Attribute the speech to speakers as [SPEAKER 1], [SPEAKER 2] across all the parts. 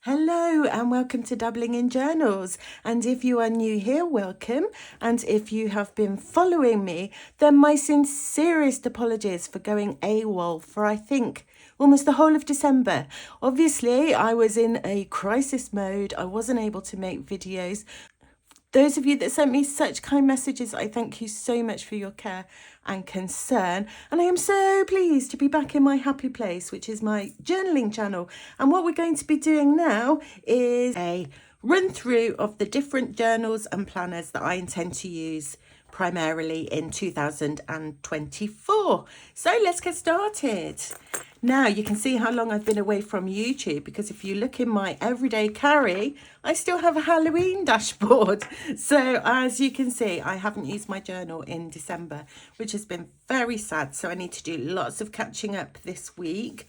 [SPEAKER 1] Hello and welcome to Dabbling in Journals. And if you are new here, welcome. And if you have been following me, then my sincerest apologies for going AWOL for, I think, almost the whole of December. Obviously, I was in a crisis mode. I wasn't able to make videos. Those of you that sent me such kind messages, I thank you so much for your care and concern. And I am so pleased to be back in my happy place, which is my journaling channel. And what we're going to be doing now is a run through of the different journals and planners that I intend to use primarily in 2024. So let's get started. Now you can see how long I've been away from YouTube, because if you look in my everyday carry, I still have a Halloween dashboard. So as you can see, I haven't used my journal in December, which has been very sad. So I need to do lots of catching up this week.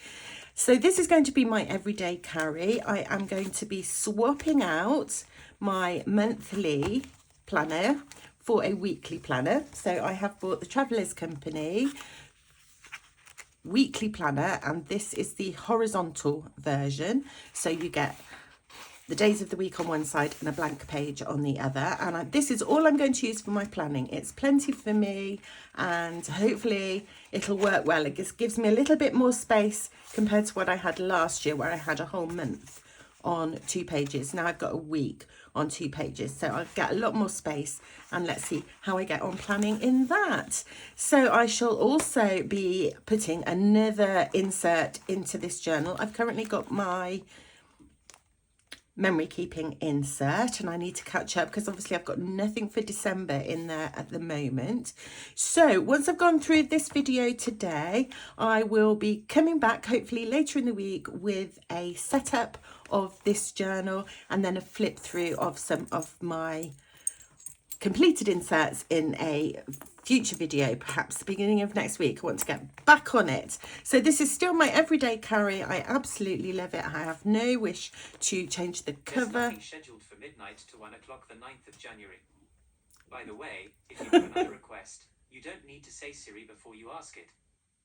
[SPEAKER 1] So this is going to be my everyday carry. I am going to be swapping out my monthly planner for a weekly planner. So I have bought the Traveller's Company weekly planner, and this is the horizontal version. So you get the days of the week on one side and a blank page on the other. And this is all I'm going to use for my planning. It's plenty for me, and hopefully it'll work well. It just gives me a little bit more space compared to what I had last year, where I had a whole month on 2 pages. Now I've got a week on 2 pages, so I'll get a lot more space, and let's see how I get on planning in that. So I shall also be putting another insert into this journal. I've currently got my memory keeping insert, and I need to catch up because obviously I've got nothing for December in there at the moment. So once I've gone through this video today, I will be coming back hopefully later in the week with a setup of this journal, and then a flip through of some of my completed inserts in a future video, perhaps the beginning of next week. I want to get back on it. So this is still my everyday carry. I absolutely love it. I have no wish to change the cover.
[SPEAKER 2] There's nothing scheduled for midnight to 1 o'clock the 9th of January. By the way, if you have another request, you don't need to say Siri before you ask it.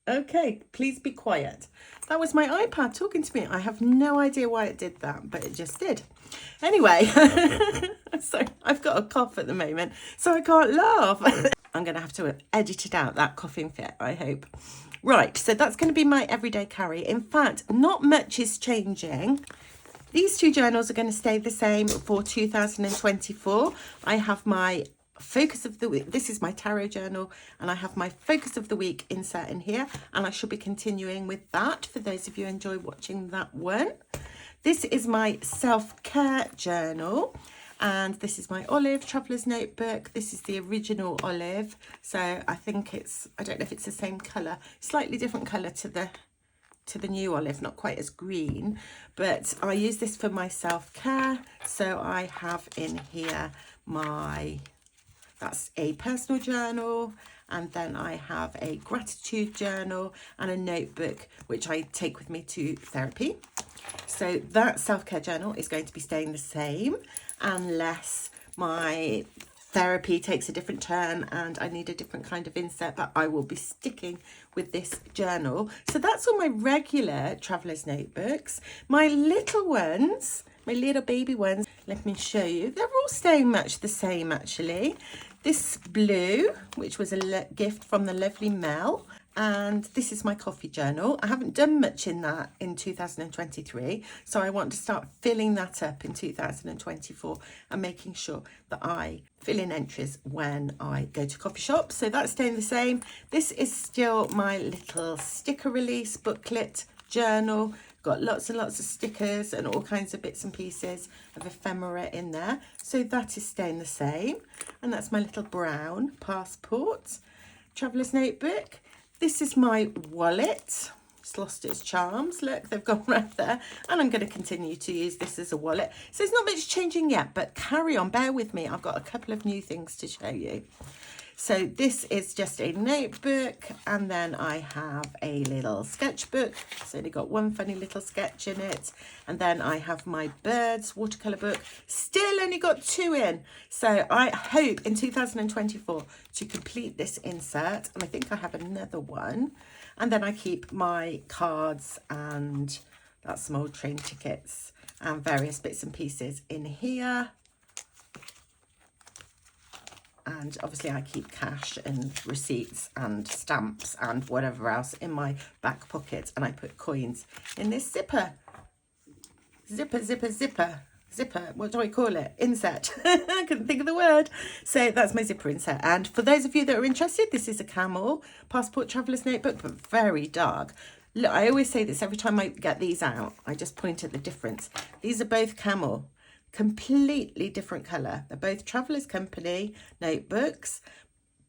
[SPEAKER 1] Okay, please be quiet. That was my iPad talking to me. I have no idea why it did that, but it just did. Anyway, so I've got a cough at the moment, so I can't laugh. I'm going to have to edit it out, that coughing fit, I hope. Right, so that's going to be my everyday carry. In fact, not much is changing. These 2 journals are going to stay the same for 2024. I have my focus of the week. This is my tarot journal, and I have my focus of the week insert in here, and I shall be continuing with that for those of you who enjoy watching that one. This is my self-care journal, and this is my olive traveler's notebook. This is the original olive, so I think it's, I don't know if it's the same color, slightly different color to the new olive, not quite as green, but I use this for my self-care. So I have in here that's a personal journal, and then I have a gratitude journal and a notebook which I take with me to therapy. So that self-care journal is going to be staying the same unless my therapy takes a different turn and I need a different kind of insert, but I will be sticking with this journal. So that's all my regular traveller's notebooks. My little ones, my little baby ones, let me show you. They're all staying much the same actually. This blue, which was a gift from the lovely Mel, and this is my coffee journal. I haven't done much in that in 2023, so I want to start filling that up in 2024 and making sure that I fill in entries when I go to coffee shops. So that's staying the same. This is still my little sticker release booklet journal. Got lots and lots of stickers and all kinds of bits and pieces of ephemera in there. So that is staying the same. And that's my little brown passport traveller's notebook. This is my wallet. It's lost its charms. Look, they've gone right there. And I'm going to continue to use this as a wallet. So there's not much changing yet, but carry on, bear with me. I've got a couple of new things to show you. So this is just a notebook, and then I have a little sketchbook. It's only got one funny little sketch in it. And then I have my birds watercolour book. Still only got 2 in. So I hope in 2024 to complete this insert. And I think I have another one. And then I keep my cards, and that's some old train tickets and various bits and pieces in here. And obviously I keep cash and receipts and stamps and whatever else in my back pocket, and I put coins in this zipper. Zipper, what do I call it? Insert. I couldn't think of the word. So that's my zipper insert. And for those of you that are interested, this is a Camel Passport Traveller's Notebook, but very dark. Look, I always say this every time I get these out. I just point at the difference. These are both Camel, completely different colour. They're both Traveller's Company notebooks,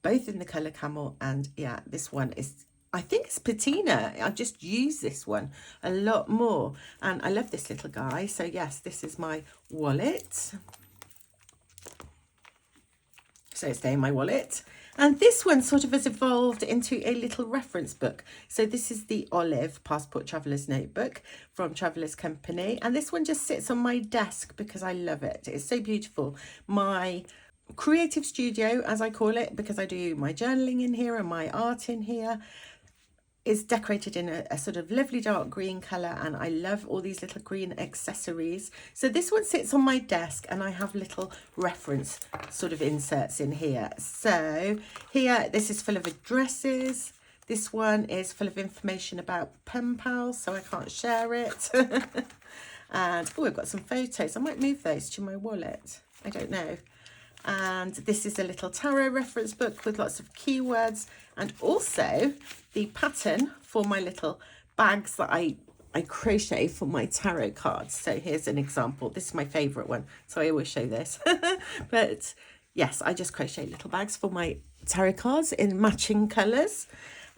[SPEAKER 1] both in the colour Camel. And yeah, this one is, I think it's patina. I just use this one a lot more. And I love this little guy. So yes, this is my wallet. So stay in my wallet. And this one sort of has evolved into a little reference book. So this is the Olive Passport Traveller's Notebook from Traveller's Company. And this one just sits on my desk because I love it. It's so beautiful. My creative studio, as I call it, because I do my journaling in here and my art in here, is decorated in a sort of lovely dark green colour, and I love all these little green accessories. So this one sits on my desk, and I have little reference sort of inserts in here. So here, this is full of addresses. This one is full of information about pen pals, so I can't share it. And oh, I've got some photos. I might move those to my wallet. I don't know. And this is a little tarot reference book with lots of keywords, and also the pattern for my little bags that I crochet for my tarot cards. So here's an example. This is my favourite one, so I always show this. But yes, I just crochet little bags for my tarot cards in matching colours.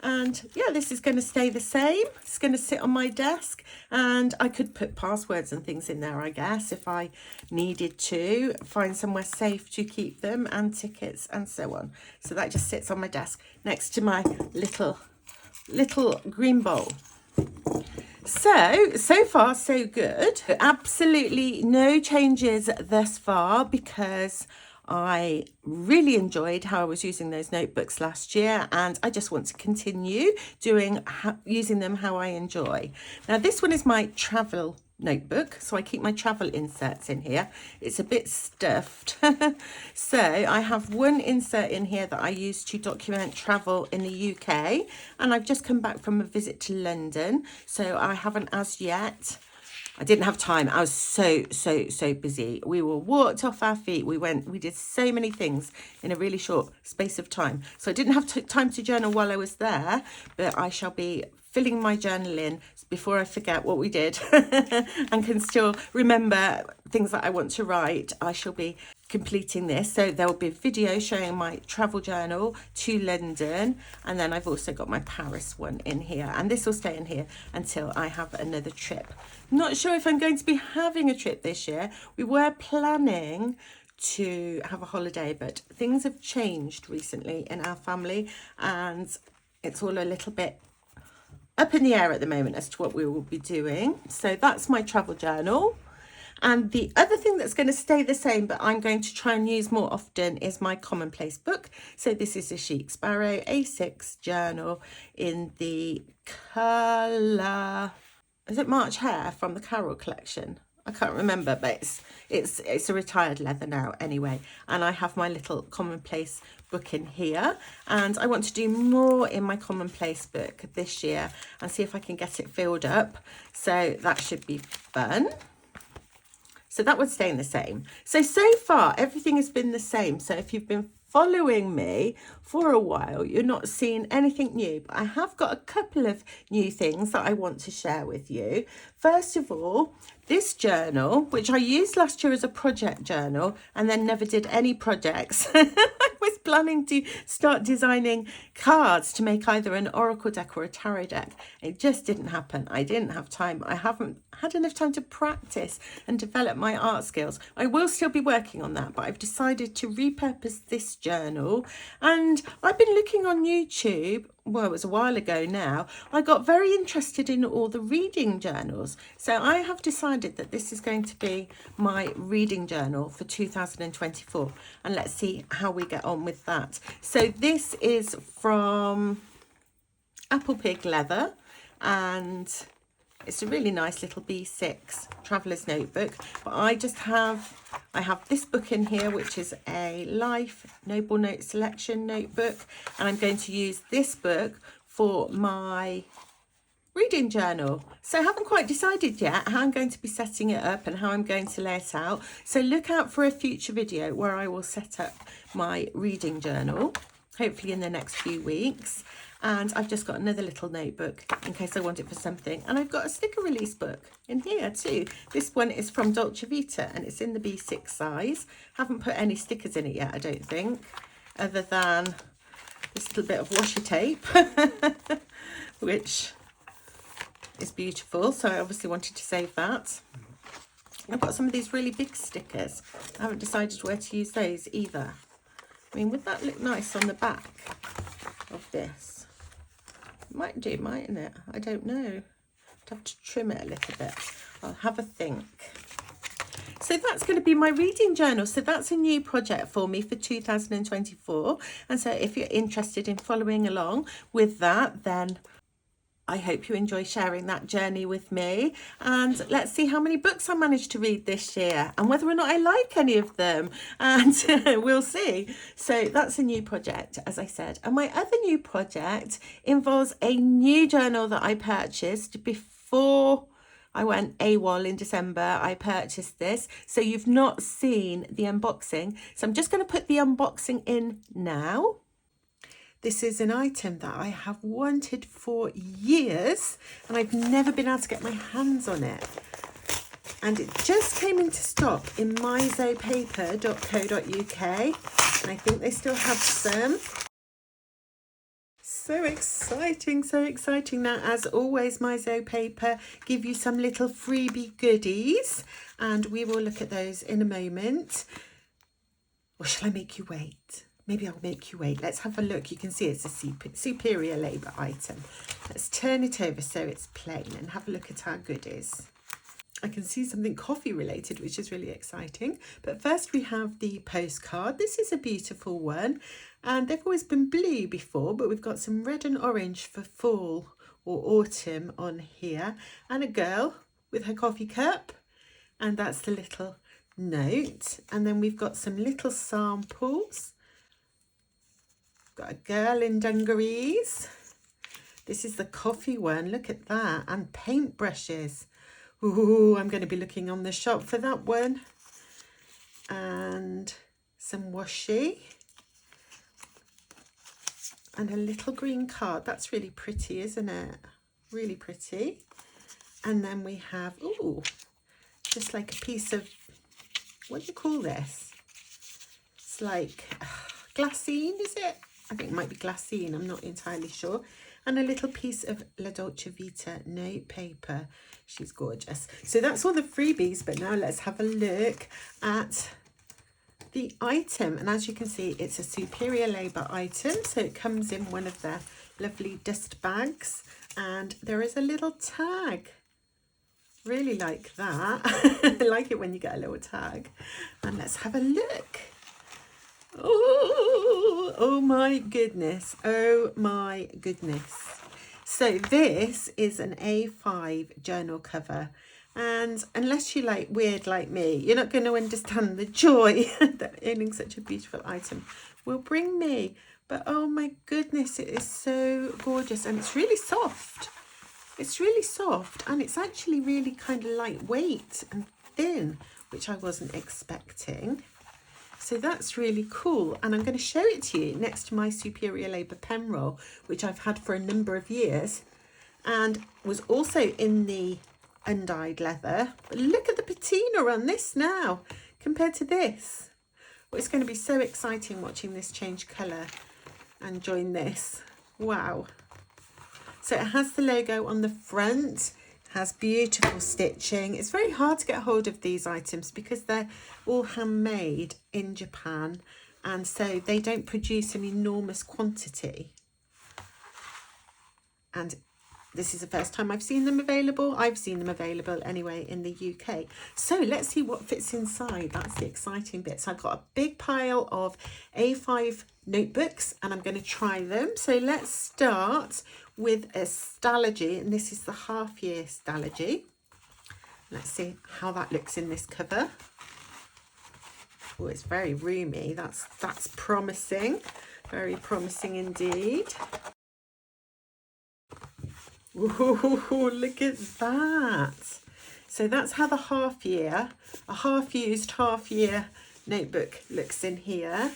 [SPEAKER 1] And yeah, this is going to stay the same. It's going to sit on my desk, and I could put passwords and things in there, I guess, if I needed to find somewhere safe to keep them, and tickets and so on. So that just sits on my desk next to my little green bowl. So far so good. Absolutely no changes thus far, because I really enjoyed how I was using those notebooks last year, and I just want to continue using them how I enjoy. Now this one is my travel notebook, so I keep my travel inserts in here. It's a bit stuffed. So I have one insert in here that I use to document travel in the UK, and I've just come back from a visit to London, so I haven't as yet. I didn't have time. I was so busy. We were walked off our feet. We did so many things in a really short space of time. So I didn't have time to journal while I was there, but I shall be filling my journal in before I forget what we did and can still remember things that I want to write. I shall be completing this, so there will be a video showing my travel journal to London, and then I've also got my Paris one in here, and this will stay in here until I have another trip. Not sure if I'm going to be having a trip this year. We were planning to have a holiday, but things have changed recently in our family, and it's all a little bit up in the air at the moment as to what we will be doing. So that's my travel journal. And the other thing that's going to stay the same, but I'm going to try and use more often, is my Commonplace book. So this is a Chic Sparrow A6 journal in the colour, is it March Hare from the Carol collection? I can't remember, but it's a retired leather now anyway. And I have my little Commonplace book in here, and I want to do more in my Commonplace book this year and see if I can get it filled up. So that should be fun. So that would stay in the same. So far, everything has been the same. So if you've been following me for a while, you're not seeing anything new. But I have got a couple of new things that I want to share with you. First of all, this journal, which I used last year as a project journal and then never did any projects. I was planning to start designing cards to make either an oracle deck or a tarot deck. It just didn't happen. I didn't have time. I haven't had enough time to practice and develop my art skills. I will still be working on that, but I've decided to repurpose this journal. And I've been looking on YouTube. Well, it was a while ago now. I got very interested in all the reading journals. So I have decided that this is going to be my reading journal for 2024. And let's see how we get on with that. So this is from Apple Pig Leather, and It's a really nice little B6 traveller's notebook, but I have this book in here, which is a Life Noble Note Selection notebook, and I'm going to use this book for my reading journal. So I haven't quite decided yet how I'm going to be setting it up and how I'm going to lay it out. So look out for a future video where I will set up my reading journal, hopefully in the next few weeks. And I've just got another little notebook in case I want it for something. And I've got a sticker release book in here too. This one is from Dolce Vita and it's in the B6 size. Haven't put any stickers in it yet, I don't think, other than this little bit of washi tape, which is beautiful. So I obviously wanted to save that. I've got some of these really big stickers. I haven't decided where to use those either. I mean, would that look nice on the back of this? Might do, mightn't it? I don't know. I'd have to trim it a little bit. I'll have a think. So that's going to be my reading journal. So that's a new project for me for 2024. And so if you're interested in following along with that, then I hope you enjoy sharing that journey with me, and let's see how many books I managed to read this year and whether or not I like any of them, and we'll see. So that's a new project, as I said. And my other new project involves a new journal that I purchased before I went AWOL in December. I purchased this. So you've not seen the unboxing. So I'm just going to put the unboxing in now. This is an item that I have wanted for years and I've never been able to get my hands on it. And it just came into stock in mizopaper.co.uk and I think they still have some. So exciting, so exciting. Now, as always, Mizo Paper give you some little freebie goodies and we will look at those in a moment. Or shall I make you wait? Maybe I'll make you wait. Let's have a look. You can see it's a superior labour item. Let's turn it over so it's plain and have a look at our goodies. I can see something coffee related, which is really exciting. But first we have the postcard. This is a beautiful one. And they've always been blue before, but we've got some red and orange for fall or autumn on here. And a girl with her coffee cup. And that's the little note. And then we've got some little samples. Got a girl in dungarees. This is the coffee one. Look at that. And paintbrushes. Ooh, I'm going to be looking on the shop for that one. And some washi. And a little green card. That's really pretty, isn't it? Really pretty. And then we have, ooh, just like a piece of, what do you call this? It's like glassine, is it? I think it might be glassine, I'm not entirely sure. And a little piece of La Dolce Vita note paper. She's gorgeous. So that's all the freebies, but now let's have a look at the item. And as you can see, it's a superior labour item. So it comes in one of their lovely dust bags. And there is a little tag. Really like that. I like it when you get a little tag. And let's have a look. Oh my goodness. Oh my goodness. So this is an A5 journal cover. And unless you like weird like me, you're not going to understand the joy that owning such a beautiful item will bring me. But oh my goodness, it is so gorgeous and it's really soft. It's really soft and it's actually really kind of lightweight and thin, which I wasn't expecting. So that's really cool. And I'm going to show it to you next to my Superior Labour pen roll, which I've had for a number of years and was also in the undyed leather. But look at the patina on this now compared to this. Well, it's going to be so exciting watching this change colour and join this. Wow. So it has the logo on the front. Has beautiful stitching. It's very hard to get hold of these items because they're all handmade in Japan and so they don't produce an enormous quantity. And this is the first time I've seen them available. I've seen them available anyway in the UK. So let's see what fits inside. That's the exciting bit. So I've got a big pile of A5 notebooks and I'm going to try them. So let's start with a Stalogy, and this is the half-year Stalogy. Let's see how that looks in this cover. Oh, it's very roomy. That's promising. Very promising indeed. Ooh, look at that. So that's how the a half-used, half-year notebook looks in here.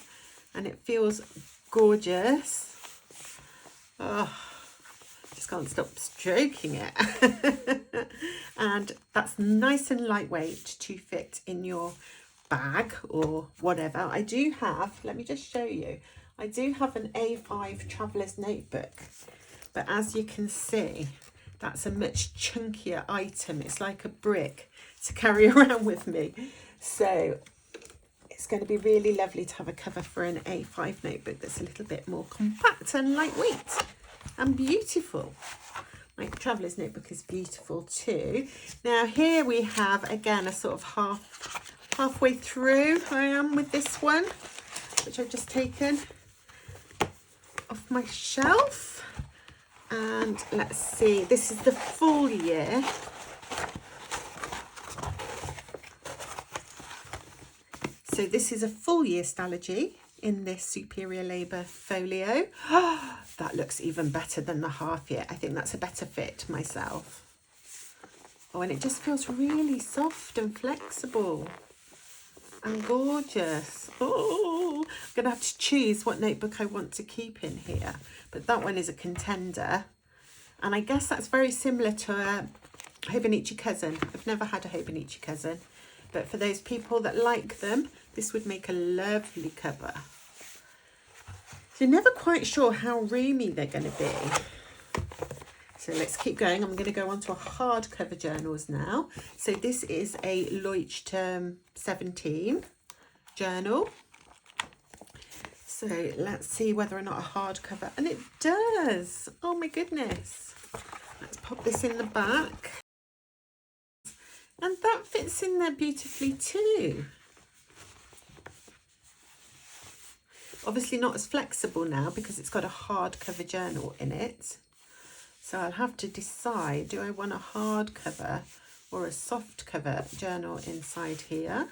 [SPEAKER 1] And it feels gorgeous. Oh, just can't stop stroking it. And that's nice and lightweight to fit in your bag or whatever. I do have, let me just show you, I do have an A5 traveller's notebook, but as you can see, that's a much chunkier item. It's like a brick to carry around with me. So it's going to be really lovely to have a cover for an A5 notebook that's a little bit more compact and lightweight and beautiful. My traveller's notebook is beautiful too. Now here we have, again, a sort of halfway through I am with this one, which I've just taken off my shelf. And let's see, this is the full year. So this is a full year Stalogy in this Superior Labour folio. That looks even better than the half year. I think that's a better fit myself. Oh, and it just feels really soft and flexible and gorgeous. Oh, I'm going to have to choose what notebook I want to keep in here. But that one is a contender. And I guess that's very similar to a Hobonichi Cousin. I've never had a Hobonichi Cousin. But for those people that like them, this would make a lovely cover. So you're never quite sure how roomy they're going to be. So let's keep going. I'm going to go on to hardcover journals now. So this is a Leuchtturm 17 journal. So let's see whether or not a hardcover, and it does. Oh my goodness. Let's pop this in the back. And that fits in there beautifully too. Obviously not as flexible now because it's got a hardcover journal in it. So I'll have to decide, do I want a hardcover or a soft cover journal inside here?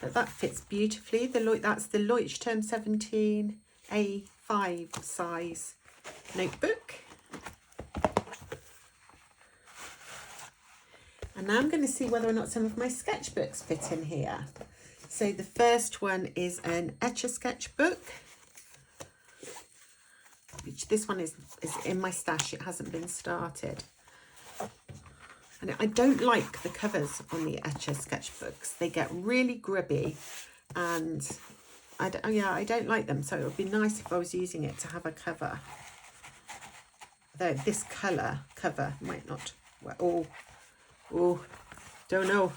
[SPEAKER 1] But that fits beautifully. That's the Leuchtturm 17 A5 size notebook. And now I'm going to see whether or not some of my sketchbooks fit in here. So the first one is an Etch a Sketchbook, which this one is in my stash. It hasn't been started. And I don't like the covers on the Etch a Sketchbooks. They get really grubby and I don't like them. So it would be nice if I was using it to have a cover. Though this colour cover might not, well, oh, don't know.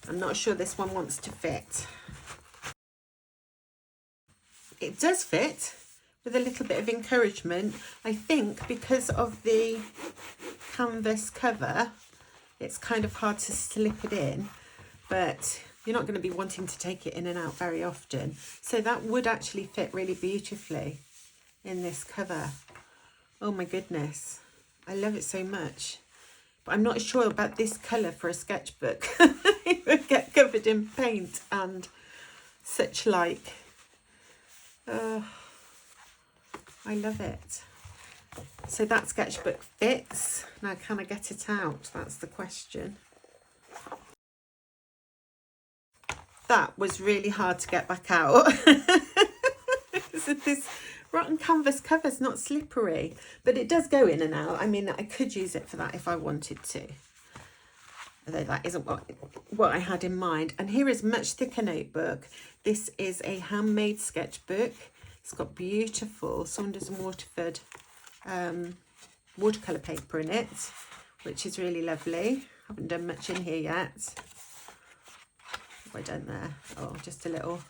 [SPEAKER 1] I'm not sure this one wants to fit. It does fit with a little bit of encouragement. I think because of the canvas cover, it's kind of hard to slip it in, but you're not going to be wanting to take it in and out very often. So that would actually fit really beautifully in this cover. Oh my goodness. I love it so much. But I'm not sure about this colour for a sketchbook. It would get covered in paint and such like. I love it. So that sketchbook fits. Now can I get it out? That's the question. That was really hard to get back out. So this rotten canvas cover's not slippery, but it does go in and out. I mean, I could use it for that if I wanted to. Although that isn't what I had in mind. And here is much thicker notebook. This is a handmade sketchbook. It's got beautiful Saunders and Waterford watercolour paper in it, which is really lovely. Haven't done much in here yet. What have I done there? Oh, just a little.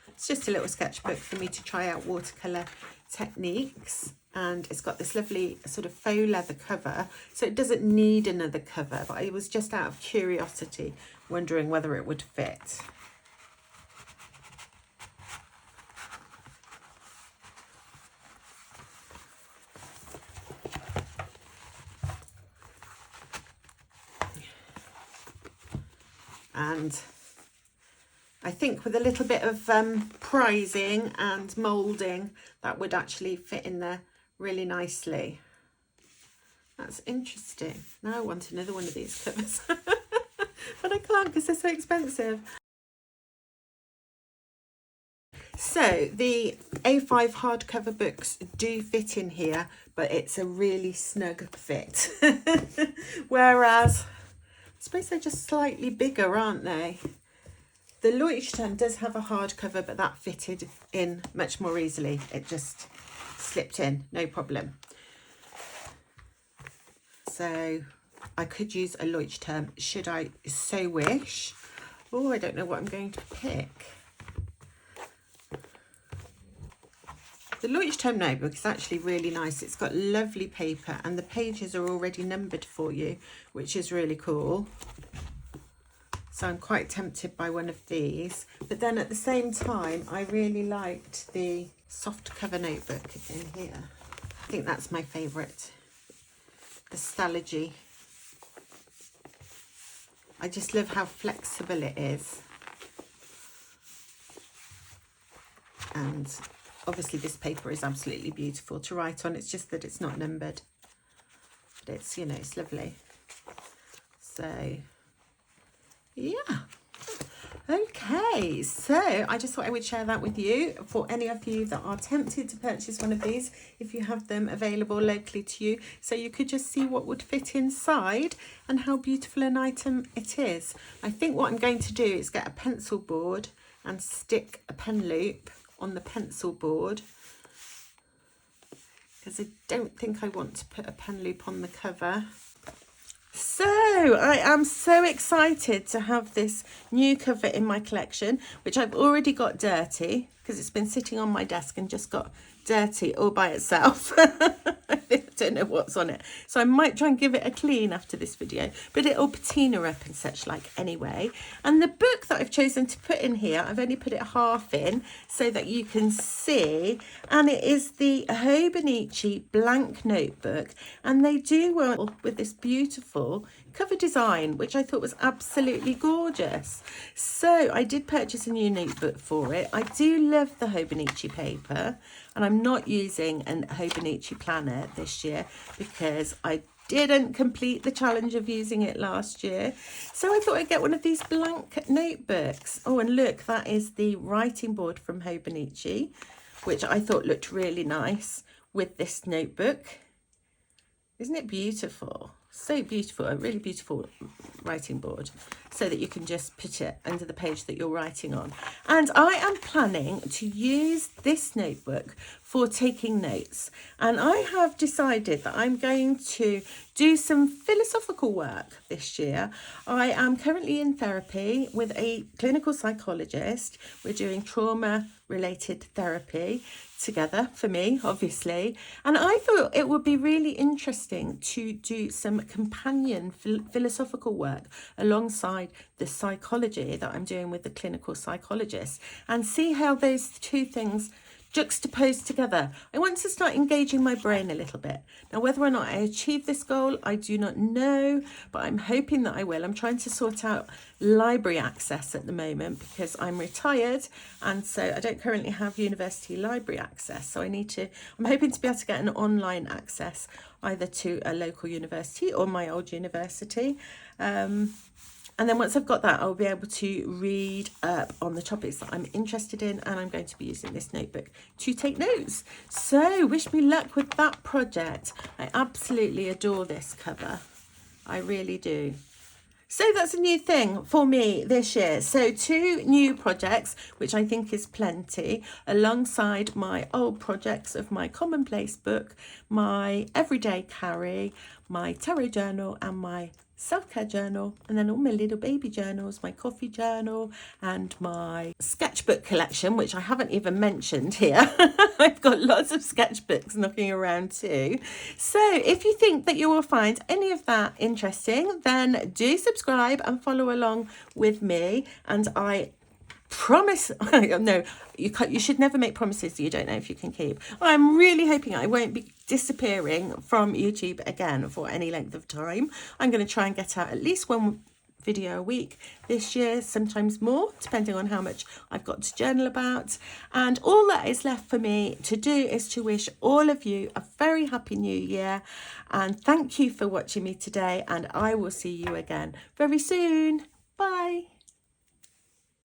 [SPEAKER 1] It's just a little sketchbook for me to try out watercolour techniques. And it's got this lovely sort of faux leather cover. So it doesn't need another cover, but I was just out of curiosity, wondering whether it would fit. And I think with a little bit of prizing and moulding, that would actually fit in there really nicely. That's interesting. Now I want another one of these covers. But I can't because they're so expensive. So the A5 hardcover books do fit in here, but it's a really snug fit. Whereas, I suppose they're just slightly bigger, aren't they? The Leuchtturm does have a hardcover, but that fitted in much more easily. It just slipped in, no problem. So I could use a Leuchtturm should I so wish. Oh, I don't know what I'm going to pick. The Leuchtturm notebook is actually really nice. It's got lovely paper and the pages are already numbered for you, which is really cool. So I'm quite tempted by one of these. But then at the same time, I really liked the soft cover notebook in here. I think that's my favourite. The Stalogy. I just love how flexible it is. And obviously this paper is absolutely beautiful to write on. It's just that it's not numbered. But it's, you know, it's lovely. So, yeah. Okay, so I just thought I would share that with you for any of you that are tempted to purchase one of these, if you have them available locally to you, so you could just see what would fit inside and how beautiful an item it is. I think what I'm going to do is get a pencil board and stick a pen loop on the pencil board, because I don't think I want to put a pen loop on the cover. So I am so excited to have this new cover in my collection, which I've already got dirty because it's been sitting on my desk and just got dirty all by itself. I don't know what's on it. So I might try and give it a clean after this video, but it'll patina up and such like anyway. And the book that I've chosen to put in here, I've only put it half in so that you can see. And it is the Hobonichi blank notebook. And they do well with this beautiful cover design, which I thought was absolutely gorgeous. So I did purchase a new notebook for it. I do love the Hobonichi paper, and I'm not using an Hobonichi planner this year because I didn't complete the challenge of using it last year. So I thought I'd get one of these blank notebooks. Oh, and look, that is the writing board from Hobonichi, which I thought looked really nice with this notebook. Isn't it beautiful? So beautiful, a really beautiful writing board, so that you can just put it under the page that you're writing on. And I am planning to use this notebook for taking notes. And I have decided that I'm going to do some philosophical work this year. I am currently in therapy with a clinical psychologist. We're doing trauma-related therapy together, for me, obviously. And I thought it would be really interesting to do some companion philosophical work alongside the psychology that I'm doing with the clinical psychologist, and see how those two things juxtaposed together. I want to start engaging my brain a little bit. Now, whether or not I achieve this goal, I do not know, but I'm hoping that I will. I'm trying to sort out library access at the moment because I'm retired, and so I don't currently have university library access. So I'm hoping to be able to get an online access either to a local university or my old university. And then once I've got that, I'll be able to read up on the topics that I'm interested in, and I'm going to be using this notebook to take notes. So wish me luck with that project. I absolutely adore this cover. I really do. So that's a new thing for me this year. So 2 new projects, which I think is plenty, alongside my old projects of my Commonplace book, my everyday carry, my tarot journal and my self-care journal, and then all my little baby journals, my coffee journal and my sketchbook collection, which I haven't even mentioned here. I've got lots of sketchbooks knocking around too. So if you think that you will find any of that interesting, then do subscribe and follow along with me. And I promise, no, you should never make promises that you don't know if you can keep. I'm really hoping I won't be disappearing from YouTube again for any length of time. I'm going to try and get out at least one video a week this year, sometimes more, depending on how much I've got to journal about. And all that is left for me to do is to wish all of you a very happy new year, and thank you for watching me today, and I will see you again very soon. Bye.